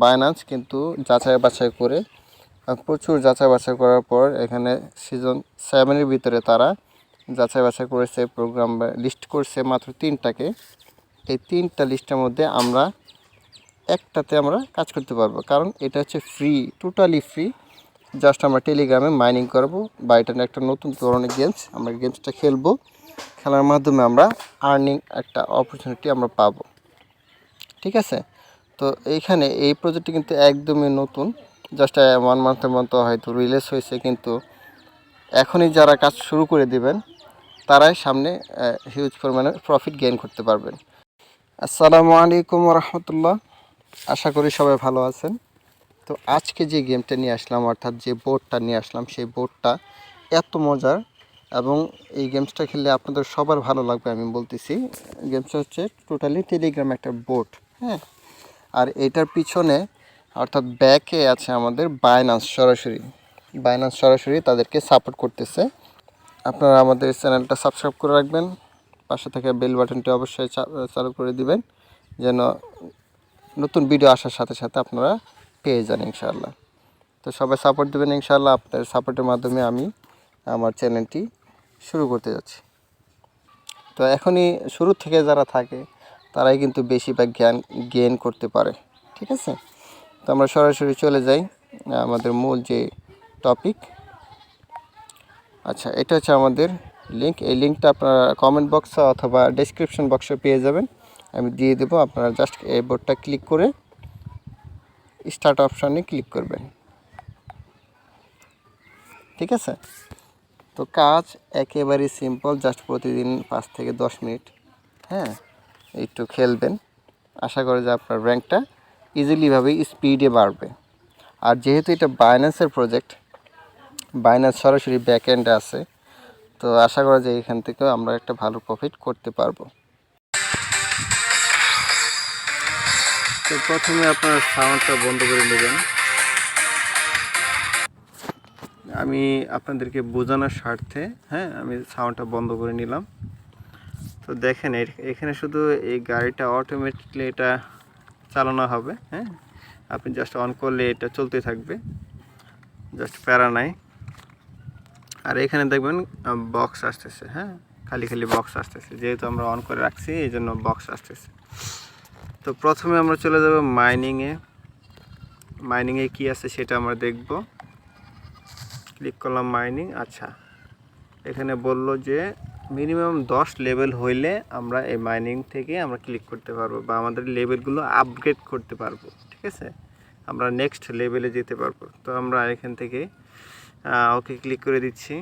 Binance কিন্তু যাচাই বাছাই করে প্রচুর যাচাই বাছাই করার পর এখানে সিজন 7-এর ভিতরে তারা যাচাই বাছাই করেছে, প্রোগ্রাম লিস্ট করছে মাত্র 3টাকে। এই 3টা লিস্টের মধ্যে আমরা একটাতে আমরা কাজ করতে পারবো, কারণ এটা হচ্ছে ফ্রি, টোটালি ফ্রি। জাস্ট আমরা টেলিগ্রামে মাইনিং করব বা এটা একটা নতুন ধরনের গেমস, আমরা গেমসটা খেলবো, খেলার মাধ্যমে আমরা আর্নিং একটা অপরচুনিটি আমরা পাবো। ঠিক আছে, তো এইখানে এই প্রজেক্টটি কিন্তু একদমই নতুন, জাস্ট 1 মান্থের মতো হয়তো রিলিজ হয়েছে, কিন্তু এখনই যারা কাজ শুরু করে দিবেন তারাই সামনে হিউজ পরিমাণে প্রফিট গেইন করতে পারবেন। আসসালামু আলাইকুম রহমতুল্লাহ, আশা করি সবাই ভালো আছেন। তো আজকে যে গেমটা নিয়ে আসলাম, অর্থাৎ যে বোর্ডটা নিয়ে আসলাম, সেই বোর্ডটা এত মজার এবং এই গেমসটা খেললে আপনাদের সবার ভালো লাগবে। আমি বলতেছি, গেমসটা হচ্ছে টোটালি টেলিগ্রাম একটা বোর্ড, হ্যাঁ। আর এটার পিছনে অর্থাৎ ব্যাকে আছে আমাদের বাইন্যান্স, সরাসরি তাদেরকে সাপোর্ট করতেছে। আপনারা আমাদের চ্যানেলটা সাবস্ক্রাইব করে রাখবেন, পাশে থাকা বেল বাটনটি অবশ্যই চালু করে দিবেন, যেন নতুন ভিডিও আসার সাথে সাথে আপনারা পেয়ে যান ইনশাআল্লাহ। তো সবাই সাপোর্ট দেবেন ইনশাআল্লাহ। আপনাদের সাপোর্টের মাধ্যমে আমি আমার চ্যানেলটি শুরু করতে যাচ্ছি। তো এখনই শুরু থেকে যারা থাকে তারাই কিন্তু বেশিরভাগ জ্ঞান গেইন করতে পারে। ঠিক আছে, তো আমরা সরাসরি চলে যাই আমাদের মূল যে টপিক। আচ্ছা, এটা হচ্ছে আমাদের লিঙ্ক। এই লিঙ্কটা আপনারা কমেন্ট বক্সে অথবা ডেসক্রিপশন বক্সে পেয়ে যাবেন, আমি দিয়ে দেবো। আপনারা জাস্ট এই বোর্ডটা ক্লিক করে স্টার্ট অপশানে ক্লিক করবেন। ঠিক আছে, তো কাজ একেবারেই সিম্পল, জাস্ট প্রতিদিন 5 থেকে 10 মিনিট, হ্যাঁ, একটু খেলবেন। আশা করি যে আপনার র্যাঙ্কটা ইজিলিভাবেই স্পিডে বাড়বে। আর যেহেতু এটা বাইন্যান্সের প্রজেক্ট, বাইন্যান্স সরাসরি ব্যাকএন্ডে আছে, তো আশা করা যায় এখান থেকেও আমরা একটা ভালো প্রফিট করতে পারবো। তো প্রথমে আপনার সাউন্ডটা বন্ধ করে নেবেন। আমি আপনাদেরকে বোঝানোর স্বার্থে, হ্যাঁ, আমি সাউন্ডটা বন্ধ করে নিলাম। তো দেখেন এখানে শুধু এই গাড়িটা অটোমেটিকলি এটা চালানো হবে, হ্যাঁ। আপনি জাস্ট অন করলে এটা চলতে থাকবে, জাস্ট প্যারা নাই। আর এখানে দেখবেন বক্স আসতেছে, হ্যাঁ, খালি বক্স আসতেছে, যেহেতু আমরা অন করে রাখছি এই জন্য বক্স আসতেছে। তো প্রথমে আমরা চলে যাব মাইনিংয়ে কি আছে সেটা আমরা দেখব। ক্লিক করলাম মাইনিং। আচ্ছা, এখানে বলল যে মিনিমাম 10 লেভেল হইলে আমরা এই মাইনিং থেকে আমরা ক্লিক করতে পারবো বা আমাদের লেভেলগুলো আপগ্রেড করতে পারবো। ঠিক আছে, আমরা নেক্সট লেভেলে যেতে পারবো। তো আমরা এখান থেকে ওকে ক্লিক করে দিচ্ছি।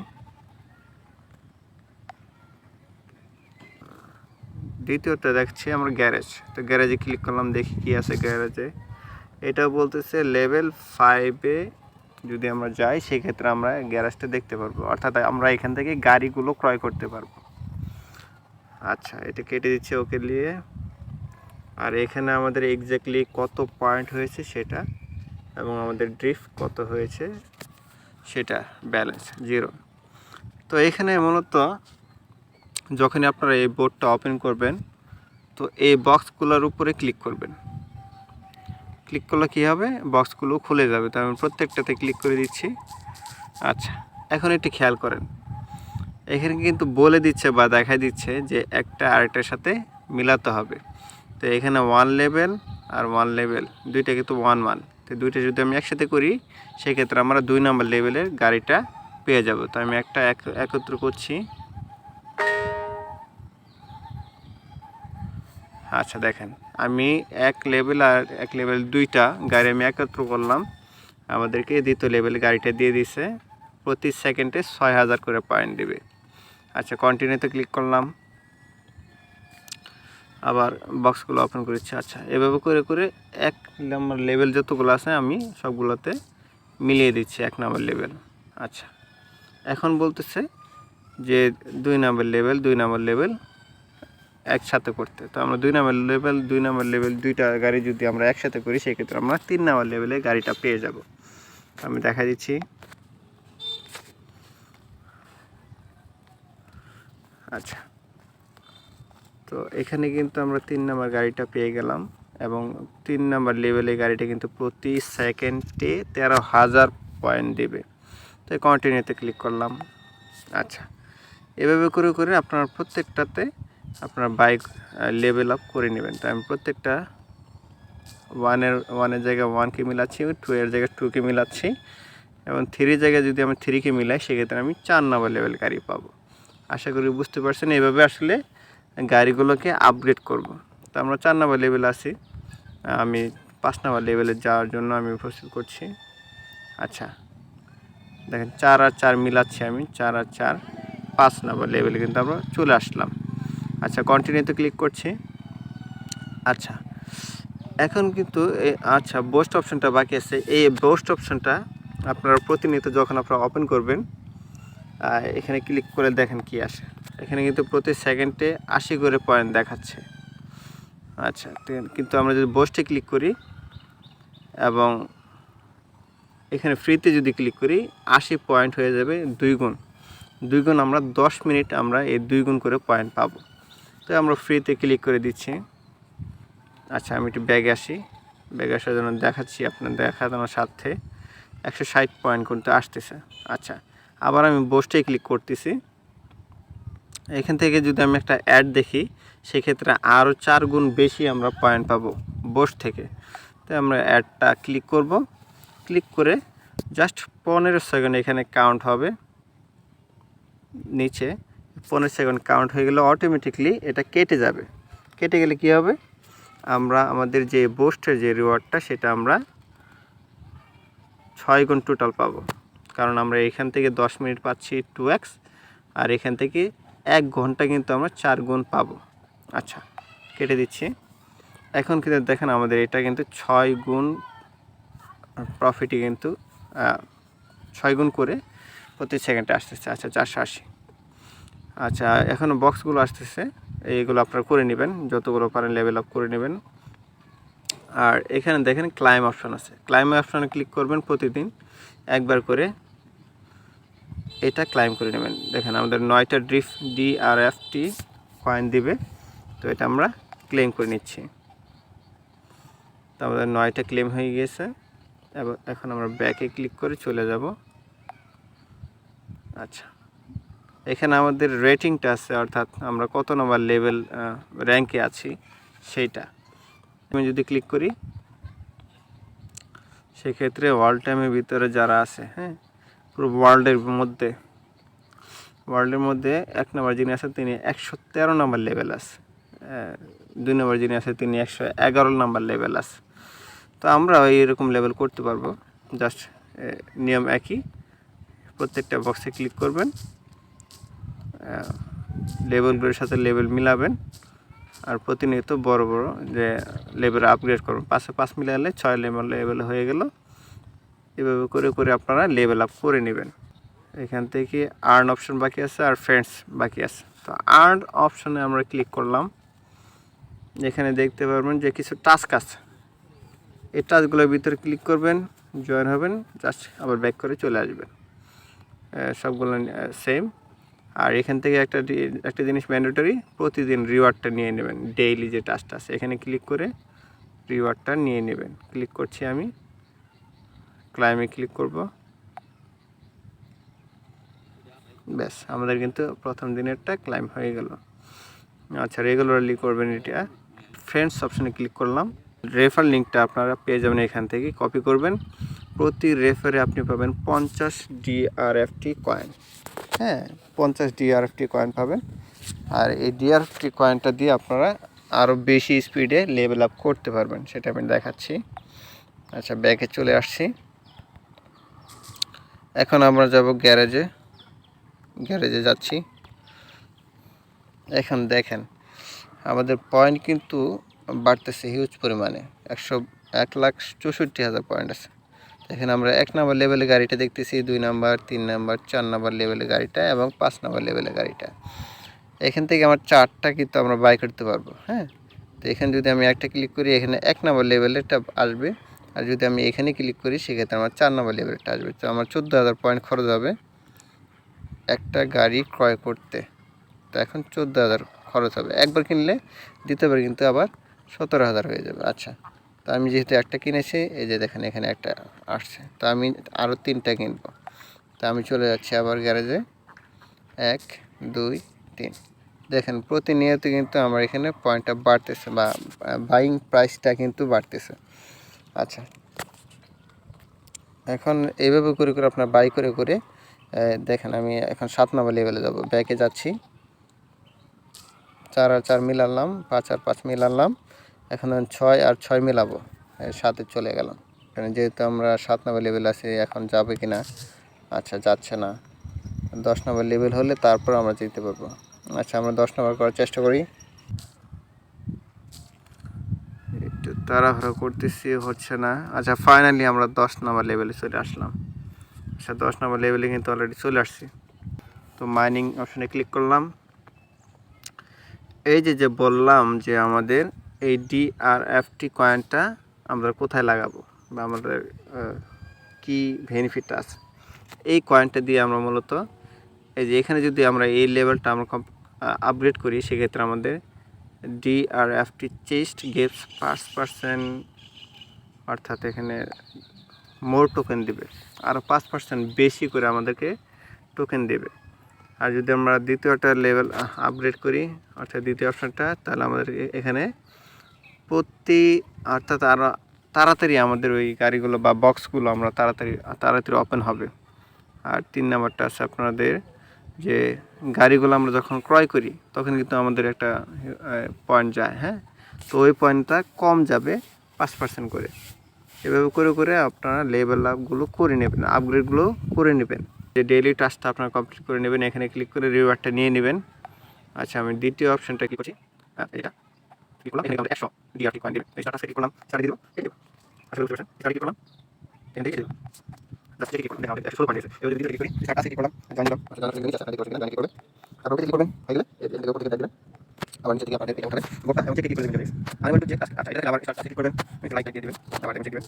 দ্বিতীয়টা দেখছি আমরা গ্যারেজ, তো গ্যারেজে ক্লিক করলাম, দেখি কি আছে গ্যারেজে। এটা বলতেছে লেভেল 5-এ যদি আমরা যাই সেক্ষেত্রে আমরা গ্যারেজটা দেখতে পারবো, অর্থাৎ আমরা এখান থেকে গাড়িগুলো ক্রয় করতে পারবো। আচ্ছা, এটা কেটে দিচ্ছে ওকে নিয়ে। আর এখানে আমাদের এক্স্যাক্টলি কত পয়েন্ট হয়েছে সেটা, এবং আমাদের ড্রিফট কত হয়েছে সেটা, ব্যালেন্স 0। তো এখানে মূলত যখনই আপনারা এই বোর্ডটা ওপেন করবেন, তো এই বক্সগুলোর উপরে ক্লিক করবেন। ক্লিক করলে কী হবে, বক্সগুলো খুলে যাবে। তো আমি প্রত্যেকটাতে ক্লিক করে দিচ্ছি। আচ্ছা, এখন একটু খেয়াল করেন, এখানে কিন্তু বলে দিচ্ছে বা দেখা দিচ্ছে যে একটা আরেকটার সাথে মিলাতে হবে। তো এখানে 1 লেভেল আর 1 লেভেল দুইটা কিন্তু 1 তো দুইটা যদি আমি একসাথে করি সেক্ষেত্রে আমরা 2 নম্বর লেভেলের গাড়িটা পেয়ে যাব। তো আমি একটা একত্র করছি। আচ্ছা দেখেন, আমি 1 লেভেল আর 1 লেভেল দুইটা গাড়ি আমি একত্র করলাম, আমাদেরকে দ্বিতীয় লেভেলের গাড়িটা দিয়ে দিছে। প্রতি সেকেন্ডে 6000 করে পয়েন্ট দেবে। আচ্ছা, কন্টিনিউতে ক্লিক করলাম, আবার বক্সগুলো ওপেন করেছি। আচ্ছা, এভাবে করে করে 1 নম্বর লেভেল যতগুলো আছে আমি সবগুলোতে মিলিয়ে দিচ্ছি 1 নম্বর লেভেল। আচ্ছা, এখন বলতেছে যে 2 নম্বর লেভেল একসাথে করতে। তো আমরা 2 নম্বর লেভেল দুইটা গাড়ি যদি আমরা একসাথে করি সেক্ষেত্রে আমরা 3 নম্বর লেভেলে গাড়িটা পেয়ে যাব। আমি দেখা দিচ্ছি। আচ্ছা, তো এখানে কিন্তু আমরা 3 নম্বর গাড়িটা পেয়ে গেলাম। এবং 3 নাম্বার লেভেলে গাড়িটা কিন্তু প্রতি সেকেন্ডে 13,000 পয়েন্ট দেবে। তো কন্টিনিউতে ক্লিক করলাম। আচ্ছা, এভাবে করে করে আপনার প্রত্যেকটাতে আপনার বাইক লেভেল আপ করে নেবেন। তো আমি প্রত্যেকটা ওয়ানের জায়গায় 1কে মিলাচ্ছি, 2 এর জায়গায় 2কে মিলাচ্ছি এবং 3 জায়গায় যদি আমি 3কে মিলাই সেক্ষেত্রে আমি 4 নাম্বার লেভেল গাড়ি পাবো। আশা করি বুঝতে পারছেন। এইভাবে আসলে গাড়িগুলোকে আপগ্রেড করব। তো আমরা 4 নাম্বার লেভেলে আছি, আমি 5 নাম্বার লেভেলে যাওয়ার জন্য আমি প্রস্তুত করছি। আচ্ছা, দেখেন 4 আর 4 মিলাচ্ছি আমি, 4 আর 4 5 নাম্বার লেভেলে কিন্তু আমরা চলে আসলাম। আচ্ছা, কন্টিনিউতে ক্লিক করছি। আচ্ছা, এখন কিন্তু আচ্ছা বোস্ট অপশনটা বাকি আছে। এই বোস্ট অপশনটা আপনারা প্রতিনিয়ত যখন আপনারা ওপেন করবেন এখানে ক্লিক করে দেখেন কি আসে। এখানে কিন্তু প্রতি সেকেন্ডে 80 করে পয়েন্ট দেখাচ্ছে। আচ্ছা, কিন্তু আমরা যদি বোস্টে ক্লিক করি এবং এখানে ফ্রিতে যদি ক্লিক করি 80 পয়েন্ট হয়ে যাবে 2 গুণ আমরা 10 মিনিট আমরা এই 2 গুণ করে পয়েন্ট পাবো। তো আমরা ফ্রিতে ক্লিক করে দিচ্ছি। আচ্ছা, আমি একটু ব্যাগে আসি, ব্যাগে আসার জন্য দেখাচ্ছি আপনার দেখানোর সাথে 160 পয়েন্ট কিন্তু আসতেছে। আচ্ছা, আবার আমি বোস্টে ক্লিক করতেছি। এখান থেকে যদি আমি একটা অ্যাড দেখি সেক্ষেত্রে আরও 4 গুণ বেশি আমরা পয়েন্ট পাবো বোস্ট থেকে। তো আমরা অ্যাডটা ক্লিক করব, ক্লিক করে জাস্ট 15 সেকেন্ড এখানে কাউন্ট হবে। নিচে 15 সেকেন্ড কাউন্ট হয়ে গেলে অটোমেটিকলি এটা কেটে যাবে। কেটে গেলে কি হবে, আমরা আমাদের যে বোস্টের যে রিওয়ার্ডটা সেটা আমরা 6 গুণ টোটাল পাবো। কারণ আমরা এখান থেকে 10 মিনিট পাচ্ছি 2x, আর এখান থেকে 1 ঘন্টা কিন্তু আমরা 4 গুণ পাবো। আচ্ছা, কেটে দিচ্ছি। এখন কিন্তু দেখেন আমাদের এটা কিন্তু 6 গুণ প্রফিটই কিন্তু 6 গুণ করে প্রতি সেকেন্ডে আসতেছে। আচ্ছা, 480। আচ্ছা, এখনও বক্সগুলো আসতেছে, এইগুলো আপনারা করে নেবেন, যতগুলো পারেন লেভেল আপ করে নেবেন। আর এখানে দেখেন ক্লাইম অপশন আছে, ক্লাইম অপশনে ক্লিক করবেন, প্রতিদিন একবার করে এটা ক্লাইম করে নেবেন। দেখেন আমাদের 9টা ডিআরএফটি কয়েন দিবে, তো এটা আমরা ক্লেম করে নিচ্ছি। তো আমাদের 9টা ক্লেম হয়ে গিয়েছে এবং এখন আমরা ব্যাকে ক্লিক করে চলে যাব। আচ্ছা, এখানে আমাদের রেটিংটা আছে, অর্থাৎ আমরা কত নম্বর লেভেল র্যাঙ্কে আছি সেইটা। আমি যদি ক্লিক করি সেক্ষেত্রে ওয়ার্ল্ড টাইমের ভিতরে যারা আছে, হ্যাঁ, পুরো ওয়ার্ল্ডের মধ্যে 1 নম্বর যিনি আছে তিনি 113 নম্বর লেভেল আছে, 2 নম্বর যিনি আছে তিনি 111 নম্বর লেভেল আছে। তো আমরা এইরকম লেভেল করতে পারবো। জাস্ট নিয়ম একই, প্রত্যেকটা বক্সে ক্লিক করবেন, লেভেলগুলোর সাথে লেভেল মিলাবেন আর প্রতিনিয়ত বড় বড় যে লেভেল আপগ্রেড করবেন। 5-এ 5 মিলালে 6 লেভেল হয়ে গেল। এভাবে করে করে আপনারা লেভেল আপ করে নেবেন। এখান থেকে আর্ন অপশন বাকি আছে আর ফ্রেন্ডস বাকি আছে। তো আর্ন অপশনে আমরা ক্লিক করলাম। এখানে দেখতে পারবেন যে কিছু টাস্ক আছে, এই টাস্কগুলোর ভিতরে ক্লিক করবেন, জয়েন হবেন, জাস্ট আবার ব্যাক করে চলে আসবেন। সবগুলো সেম। আর এখান থেকে একটা জিনিস ম্যান্ডেটরি, প্রতিদিন রিওয়ার্ডটা নিয়ে নেবেন। ডেইলি যে টাস্কটা আছে এখানে ক্লিক করে রিওয়ার্ডটা নিয়ে নেবেন। ক্লিক করছি আমি, ক্লাইমে ক্লিক করব। ব্যাস, আমাদের কিন্তু প্রথম দিনেরটা ক্লাইম হয়ে গেল। আচ্ছা, রেগুলারলি করবেন এটা। ফ্রেন্ডস অপশানে ক্লিক করলাম। রেফার লিঙ্কটা আপনারা পেয়ে যাবেন, এখান থেকে কপি করবেন। প্রতি রেফারে আপনি পাবেন 50 ডিআরএফটি কয়েন। হ্যাঁ, 50 ডিআরএফটি কয়েন পাবেন। আর এই ডিআরএফটি কয়েনটা দিয়ে আপনারা আরও বেশি স্পিডে লেভেল আপ করতে পারবেন, সেটা আমি দেখাচ্ছি। আচ্ছা, ব্যাকে চলে আসছি। এখন আমরা যাব গ্যারেজে যাচ্ছি। এখন দেখেন আমাদের পয়েন্ট কিন্তু বাড়তেছে হিউজ পরিমাণে, 1,64,000 পয়েন্ট আছে। এখানে আমরা 1 নম্বর লেভেলের গাড়িটা দেখতেছি, 2 নম্বর, 3 নম্বর, 4 নম্বর লেভেলের গাড়িটা এবং 5 নম্বর লেভেলের গাড়িটা। এখান থেকে আমার 4টা কিন্তু আমরা বাই করতে পারবো। হ্যাঁ, তো এখানে যদি আমি একটা ক্লিক করি এখানে 1 নম্বর লেভেলেরটা আসবে, আর যদি আমি এখানে ক্লিক করি সেক্ষেত্রে আমার 4 নম্বর লেভেলটা আসবে। তো আমার 14,000 পয়েন্ট খরচ হবে একটা গাড়ি ক্রয় করতে। তো এখন 14,000 খরচ হবে। একবার কিনলে দ্বিতীয়বার কিন্তু আবার 17,000 হয়ে যাবে। আচ্ছা, তো আমি যেহেতু একটা কিনেছি, এই যে দেখেন এখানে একটা আসছে, তো আমি আরও 3টা কিনবো। তো আমি চলে যাচ্ছি আবার গ্যারেজে। 1 2 3। দেখেন প্রতিনিয়ত কিন্তু আমার এখানে পয়েন্টটা বাড়তেছে বা বাইং প্রাইসটা কিন্তু বাড়তেছে। আচ্ছা, এখন এইভাবে করে করে আপনার বাই করে করে দেখেন আমি এখন 7 নম্বর লেভেলে যাব। ব্যাকে যাচ্ছি, 4 আর 4 মিলালাম, 5 আর 5 মিলালাম, এখন 6 আর 6 মিলাবো, 7-এ চলে গেলাম। এখানে যেহেতু আমরা 7 নম্বর লেভেল আছি, এখন যাবে কি না? আচ্ছা, যাচ্ছে না। 10 নম্বর লেভেল হলে তারপর আমরা যেতে পারবো। আচ্ছা, আমরা 10 নম্বর করার চেষ্টা করি। একটু তাড়াহুড়ো করতেছি, হচ্ছে না। আচ্ছা, ফাইনালি আমরা 10 নম্বর লেভেলে চলে আসলাম। আচ্ছা, 10 নম্বর লেভেলে কিন্তু অলরেডি চলে আসছি। তো মাইনিং অপশনে ক্লিক করলাম। এই যে বললাম যে আমাদের এই DRFT কয়েনটা আমরা কোথায় লাগাবো বা আমাদের কি বেনিফিট আছে, এই কয়েনটা দিয়ে আমরা মূলত এই যে এখানে যদি আমরা এই লেভেলটা আমরা আপগ্রেড করি, সেক্ষেত্রে আমাদের DRFT চেস্ট গিভস 5%, অর্থাৎ এখানে মোর টোকেন দেবে, আরও 5% বেশি করে আমাদেরকে টোকেন দেবে। আর যদি আমরা দ্বিতীয়টা লেভেল আপগ্রেড করি, অর্থাৎ দ্বিতীয় অপশানটা, তাহলে আমাদের এখানে অর্থাৎ আরও তাড়াতাড়ি আমাদের ওই গাড়িগুলো বা বক্সগুলো আমরা তাড়াতাড়ি ওপেন হবে। আর 3 নাম্বারটা আছে আপনাদের যে গাড়িগুলো আমরা যখন ক্রয় করি তখন কিন্তু আমাদের একটা পয়েন্ট যায়, হ্যাঁ, তো ওই পয়েন্টটা কম যাবে 5% করে। এভাবে করে করে আপনারা লেভেল আপগুলো করে নেবেন, আপগ্রেডগুলো করে নেবেন। যে ডেইলি টাস্কটা আপনারা কমপ্লিট করে নেবেন, এখানে ক্লিক করে রিওয়ার্ডটা নিয়ে নেবেন। আচ্ছা, আমি দ্বিতীয় অপশানটা ক্লিক করছি, এটা ক্লিক করলাম, এখানে আমাদের 100 DRT কয়েন দেবে। এই স্টার্টাসে ক্লিক করলাম, স্টার্ট দিয়ে দিব, এই দিব, আসলে বুঝতে পারছেন, স্টার্ট ক্লিক করলাম, এখান থেকে এই দিব, জাস্ট ক্লিক করলাম, দেখেন আমাদের 116 কয়েন দিয়েছে। এবার যদি ক্লিক করি, স্টার্টাসে ক্লিক করলাম, জয়েন দিলাম, জয়েন ক্লিক করি, স্টার্ট ক্লিক করবেন, জয়েন ক্লিক করবেন, তারপর ক্লিক করবেন, হয়ে গেলে এই যে উপর থেকে দেখবেন, আবার নিচে থেকে আপনাদের এটা উঠাবেন, গোটা এবং চেক ক্লিক করে দেবেন। আমি বলবো যে আচ্ছা, এটা আবার স্টার্টাসে ক্লিক করবেন, একটু লাইক দিয়ে দিবেন, আবার চেক দিবেন।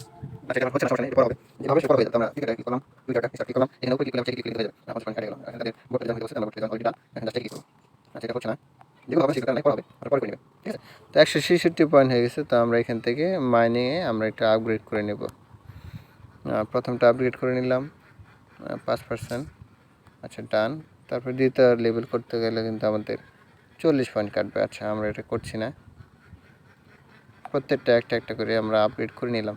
আচ্ছা, এটা হচ্ছে না, সমস্যা নেই, এটা পরে হবে, যেভাবে সেটা হয়ে যাবে। আমরা ঠিক আছে ক্লিক করলাম, দুইটা স্টার্ট ক্লিক করলাম, এখানে উপরে ক্লিক করলাম, চেক ক্লিক হয়ে যাবে, আমার পয়েন্ট কাটে গেল। এখন তাদের বোর্ডে জয়েন হচ্ছে, আমরা বোর্ডে জয়েন অলরেডি ডান, এখন জাস্ট ক্লিক করব। আচ্ছা, এটা হচ্ছে না, যেগুলো হবে সেগুলো পরে হবে, পরে করে নেবেন, ঠিক আছে। তো 166 পয়েন্ট হয়ে গেছে। তো আমরা এখান থেকে মাইনিংয়ে আমরা একটা আপগ্রেড করে নেব। প্রথমটা আপগ্রেড করে নিলাম 5%। আচ্ছা, ডান। তারপর দ্বিতীয় লেভেল করতে গেলে কিন্তু আমাদের 40 পয়েন্ট কাটবে। আচ্ছা, আমরা এটা করছি না, প্রত্যেকটা একটা একটা করে আমরা আপগ্রেড করে নিলাম।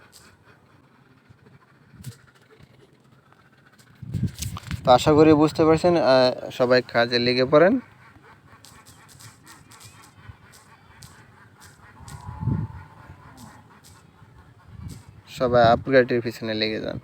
তো আশা করি বুঝতে পারছেন, সবাই কাজে লেগে পড়েন। সবাই আপগ্রেডের পিছনে লেগে যান।